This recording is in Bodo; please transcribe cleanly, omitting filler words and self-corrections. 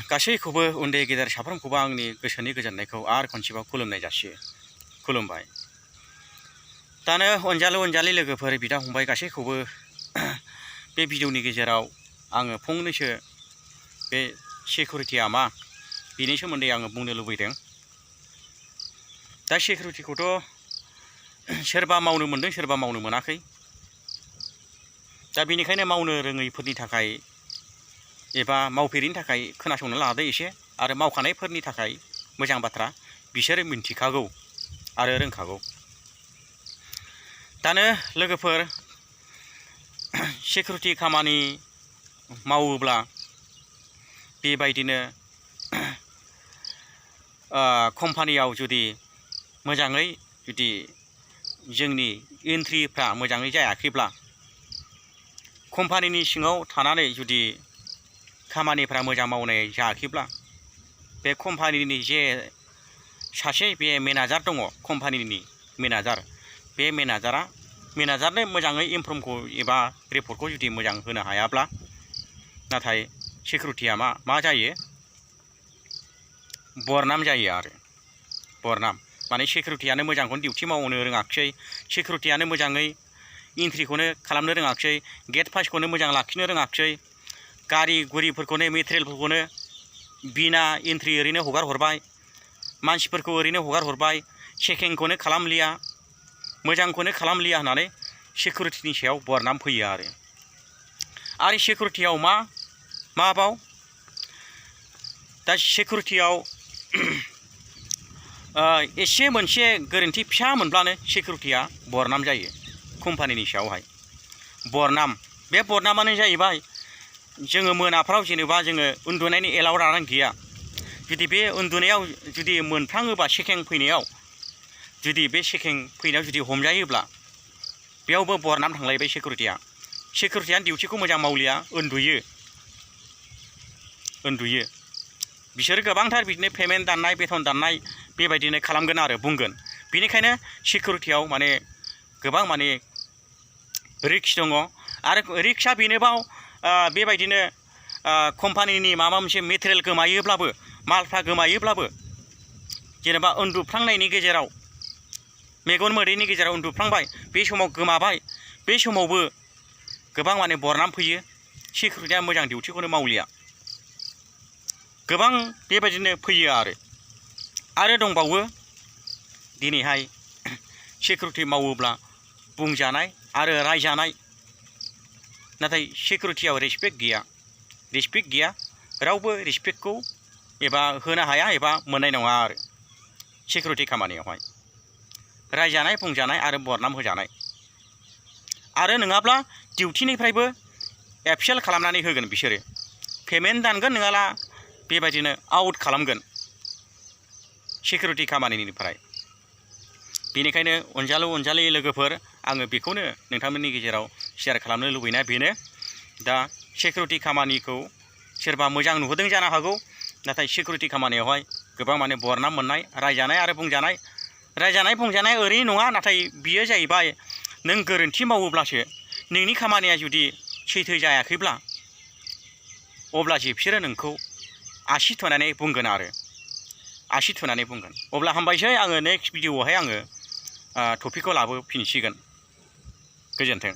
गासैखौबो उन्दै गेदेर साफ्रोमखौबो आंनि गोसोनि गोजोननायखौ आरो खनसेबाव खुलुमनाय जासियो। खुलुमबाय। दानो अनजालि लोगोफोर बिदा फंबाय गासैखौबो बे भिडिअनि गेजेराव आङो फंनैसो बे सिकिउरिटिया मा बेनि सोमोन्दै आङो बुंनो लुबैदों। दा सिकिउरिटिखौथ' सोरबा मावनो मोनदों सोरबा मावनो मोनाखै। दा बेनिखायनो मावनो रोङैफोरनि थाखाय एबा मावफेरिनि थाखाय खोनासंनो लादो एसे, आरो मावखानायफोरनि थाखाय मोजां बाथ्रा, बिसोरो मिन्थिखागौ आरो रोंखागौ। दानो लोगोफोर सिकिउरिटि खामानि मावोब्ला बेबायदिनो कम्पानियाव जुदि मोजाङै जुदि जोंनि एन्ट्रिफ्रा मोजाङै जायाखैब्ला, कम्पानिनि सिङाव थानानै जुदि खामानिफ्रा मोजां मावनाय जायाखैब्ला, बे कम्पानिनि जे सासे बे मेनेजार दङ, कम्पानिनि मेनेजार, बे मेनेजारनो मोजाङै इनफर्मखौ एबा रिपर्टखौ जुदि मोजां होनो हायाब्ला, नाथाय सिकिउरिटिया मा जायो, बरनाम जायो आरो। बरनाम माने सिकिउरिटियानो मोजांखौनो डिउटि मावनो रोङाखिसै, सिकिउरिटियानो मोजाङै एन्ट्रिखौनो खालामनो रोङाखिसै, गेट पासखौनो मोजां लाखिनो रोङाखिसै, गारि गुरिफोरखौनो मेटेरियेलफोरखौनो बिना एन्ट्रि ओरैनो हगार हरबाय, मानसिफोरखौ ओरैनो हगार हरबाय, चेकिंखौनो खालामलिया, मोजांखौनो खालामलिया होननानै सिकिउरिटिनि सायाव बरनाम फैयो आरो सिकिउरिटियाव माबाव दा सिकिउरिटियाव एसे मोनसे गोरोन्थि फिसा मोनब्लानो सिकिउरिटिया बरनाम जायो कम्पानिनि सायावहाय। बरनाम, बे बरनामानो जाहैबाय जोङो मोनाफ्राव जेनेबा जोङो उन्दुनायनि एलाउड लानानै गैया, जुदि बे उन्दुनायाव जुदि मोनफ्लाङोबा, चेकिं फैनायाव जुदि हमजायोब्ला, बेयावबो बरनाम थांलायबाय सिकिउरिटिया डिउटिखौ मोजां मावलिया, उन्दुयो। बिसोर गोबांथार बिदिनो पेमेन्ट दाननाय, बेथन दाननाय बेबायदिनो खालामगोन आरो बुंगोन। बेनिखायनो सिकिउरिटियाव गोबां रिक्स दङ। आरो रिक्सआ बेनोबाव बेबायदिनो कम्पानिनि माबा मोनसे मेटेरियेल गोमायोब्लाबो, मालफ्रा गोमायोब्लाबो, जेनेबा उन्दुफ्लांनायनि गेजेराव, मेगन मोदैनि गेजेराव उन्दुफ्लांबाय, बे समाव गोमाबाय, बे समावबो गोबां बरनाम फैयो, सिकिउरिटिया मोजां डिउटिखौनो मावलिया, गोबां बेबायदिनो फैयो आरो दंबावो दिनैहाय सिकिउरिटि मावोब्ला बुंजानाय आरो रायजानाय, नाथाय सिकिउरिटियाव रेसपेक्ट गैया, रावबो रेसपेक्टखौ एबा होनो हाया एबा मोननाय नङा आरो सिकिउरिटि खामानियावहाय। रायजानाय, बुंजानाय आरो बरनाम होजानाय, आरो नङाब्ला डिउटिनिफ्रायबो एफसेल खालामनानै होगोन बिसोरो, पेमेन्ट दानगोन, नङाब्ला बेबायदिनो आउट खालामगोन सिकिउरिटि खामानिनिफ्राय। बेनिखायनो अनजालि लोगोफोर, आङो बेखौनो नोंथांमोननि गेजेराव शेयार खालामनो लुबैनाया बेनो। दा सिकिउरिटि खामानिखौ सोरबा मोजां नुहरदों जानो हागौ, नाथाय सिकिउरिटि खामानियावहाय गोबां बरनाम मोननाय, रायजानाय आरो बुंजानाय ओरैनो नङा, नाथाय बियो जाहैबाय नों गोरोन्थि मावोब्लासो, नोंनि खामानिया जुदि सैथो जायाखैब्ला, अब्लासो बिसोरो नोंखौ आसि थुनानै बुंगोन। अब्ला हामबायसै, आङो नेक्स्ट भिडिअआवहाय आङो टपिकखौ लाबोफिनसिगोन। गोजोन्थों।